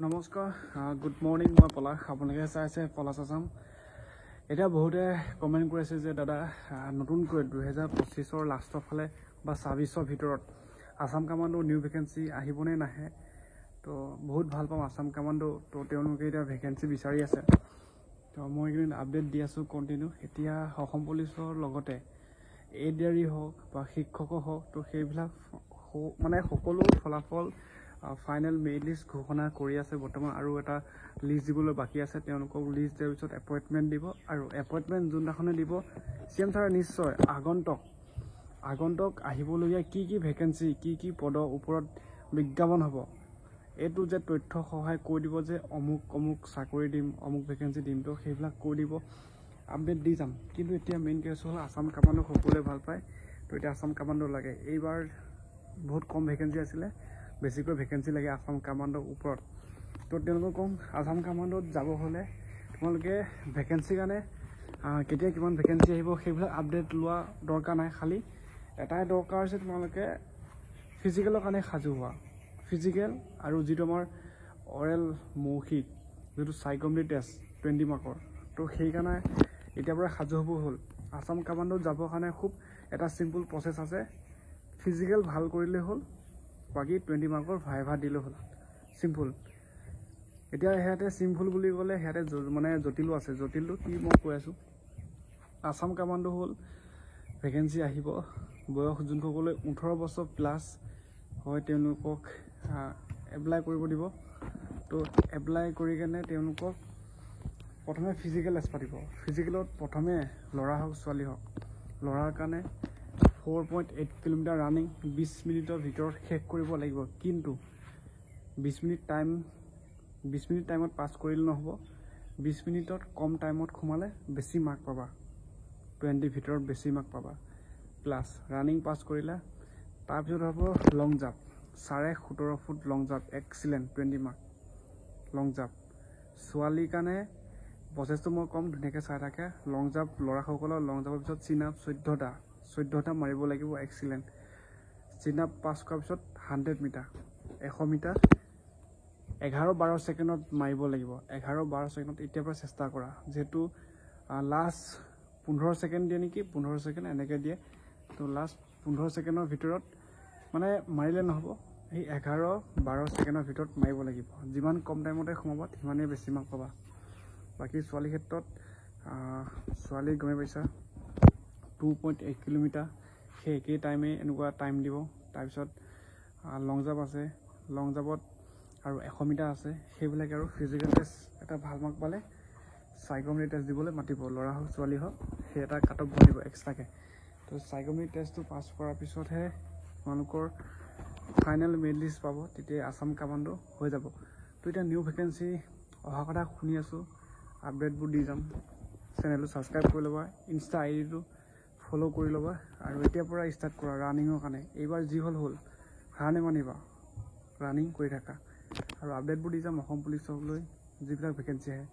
নমস্কাৰ, good morning. মই পলাশ, আপোনালোকে চাই আছে পলাশ আছাম। এতিয়া বহুতে কমেণ্ট কৰিছে যে দাদা নতুনকৈ 2025 লাষ্টৰ ফালে বা 26 ভিতৰত আছাম কামাণ্ডো নিউ ভেকেঞ্চি আহিবনে নাহে। তো বহুত ভাল পাম আছাম কামাণ্ডো। তো তেওঁলোকে এতিয়া ভেকেঞ্চি বিচাৰি আছে। তো মই এইকেইদিন আপডেট দি আছোঁ কণ্টিনিউ। এতিয়া অসম পুলিচৰ লগতে ADRE হওক বা শিক্ষকো হওক, তো সেইবিলাক মানে সকলো ফলাফল ফাইনেল মেৰিট লিষ্ট ঘোষণা কৰি আছে বৰ্তমান। আৰু এটা লিষ্ট দিবলৈ বাকী আছে। তেওঁলোকক লিষ্ট দিয়াৰ পিছত এপইণ্টমেণ্ট দিব, আৰু এপইণ্টমেণ্ট যোনদিনাখনে দিব CM ছাৰে নিশ্চয় আগন্তুক আহিবলগীয়া কি ভেকেঞ্চি, কি পদৰ ওপৰত বিজ্ঞাপন হ'ব, এইটো যে তথ্য সহায় কৈ দিব যে অমুক চাকৰি দিম, অমুক ভেকেঞ্চি দিম। তো সেইবিলাক কৈ দিব, আপডেট দি যাম। কিন্তু এতিয়া মেইন কেছ হ'ল আছাম কামাণ্ডো সকলোৱে ভাল পায়। তো এতিয়া আছাম কামাণ্ডো লাগে। এইবাৰ বহুত কম ভেকেঞ্চি আছিলে, বেছিকৈ ভেকেঞ্চি লাগে আছাম কামাণ্ডোৰ ওপৰত। তো তেওঁলোকক কম আছাম কামাণ্ডোত যাব হ'লে তোমালোকে ভেকেঞ্চিৰ কাৰণে কেতিয়া কিমান ভেকেঞ্চি আহিব সেইবিলাক আপডেট লোৱা দৰকাৰ নাই। খালী এটাই দৰকাৰ হৈছে তোমালোকে ফিজিকেলৰ কাৰণে সাজু হোৱা। ফিজিকেল আৰু যিটো আমাৰ অৰেল মৌখিক যিটো চাইকমেট্ৰি টেষ্ট 20 মাৰ্কৰ, তো সেইকাৰণে এতিয়াৰ পৰা সাজু হ'ব হ'ল। আছাম কামাণ্ডোত যাবৰ কাৰণে খুব এটা চিম্পুল প্ৰচেছ আছে। ফিজিকেল ভাল কৰিলে হ'ল, বাকী 20 মাৰ্কৰ ভাইভা দিলে হ'ল। চিম্পুল। এতিয়া সিহঁতে চিম্পুল বুলি ক'লে সিহঁতে মানে জটিলো আছে। জটিলটো কি মই কৈ আছোঁ। আছাম কামাণ্ডো হ'ল ভেকেঞ্চি আহিব, বয়স যোনসকলে 18 বছৰ প্লাছ হয় তেওঁলোকক এপ্লাই কৰিব দিব। তো এপ্লাই কৰি কেনে তেওঁলোকক প্ৰথমে ফিজিকেল টেষ্ট পাতিব। ফিজিকেলত প্ৰথমে ল'ৰা হওক ছোৱালী হওক, ল'ৰাৰ কাৰণে 4.8 কিলোমিটাৰ ৰানিং 20 মিনিটৰ ভিতৰত শেষ কৰিব লাগিব। কিন্তু 20 মিনিট টাইমত পাছ কৰিলে নহ'ব। 20 মিনিটত কম টাইমত সোমালে বেছি মাৰ্ক পাবা। 20 ভিতৰত বেছি মাৰ্ক পাবা। প্লাছ ৰানিং পাছ কৰিলে তাৰপিছত হ'ব লং জাম্প, 17.5 ফুট লং জাম্প, এক্সিলেণ্ট 20 মাৰ্ক লং জাম্প। ছোৱালীৰ কাৰণে প্ৰচেছটো মই কম, ধুনীয়াকৈ চাই থাকে। লং জাম্প ল'ৰাসকলৰ লং জাম্পৰ পিছত চিন আপ 14টা মাৰিব লাগিব, এক্সিলেণ্ট। চিন আপ পাছ কৰাৰ পিছত 100 মিটাৰ 100 মিটাৰ 11-12 ছেকেণ্ডত মাৰিব লাগিব। 11-12 ছেকেণ্ডত এতিয়াৰ পৰা চেষ্টা কৰা। যিহেতু লাষ্ট 15 ছেকেণ্ড দিয়ে নেকি, 15 ছেকেণ্ড এনেকৈ দিয়ে। তো লাষ্ট 15 ছেকেণ্ডৰ ভিতৰত মানে মাৰিলে নহ'ব, সেই 11-12 ছেকেণ্ডৰ ভিতৰত মাৰিব লাগিব। যিমান কম টাইমতে সোমাবা সিমানেই বেছি মাৰ্ক পাবা। বাকী ছোৱালীৰ ক্ষেত্ৰত ছোৱালী গমে পাইছা 2.8 কিলোমিটাৰ, সেই একেই টাইমেই এনেকুৱা টাইম দিব। তাৰপিছত লং জাম্প আছে, লং জাম্পত আৰু 100 মিটাৰ আছে। সেইবিলাক আৰু ফিজিকেল টেষ্ট এটা ভাল মাৰ্ক পালে চাইকমেট্ৰি টেষ্ট দিবলৈ মাতিব, ল'ৰা হওক ছোৱালী হওক। সেই এটা কাট অফ বনিব এক্সট্ৰাকৈ। তো চাইকমেট্ৰি টেষ্টটো পাছ কৰাৰ পিছতহে তোমালোকৰ ফাইনেল মেৰিট লিষ্ট পাব, তেতিয়া আছাম কামাণ্ডো হৈ যাব। তো এতিয়া নিউ ভেকেঞ্চি অহা কথা শুনি আছোঁ, আপডেটবোৰ দি যাম। চেনেলটো ছাবস্ক্ৰাইব কৰি ল'বা, ইনষ্টা আইডিটো ফ'ল' কৰি ল'বা, আৰু এতিয়াৰ পৰা ষ্টাৰ্ট কৰা ৰানিঙৰ কাৰণে। এইবাৰ যি হ'ল হাৰ নেমানিবা, ৰানিং কৰি থাকা। আৰু আপডেটবোৰ দি যাম অসম পুলিচক লৈ যিবিলাক ভেকেঞ্চি আহে।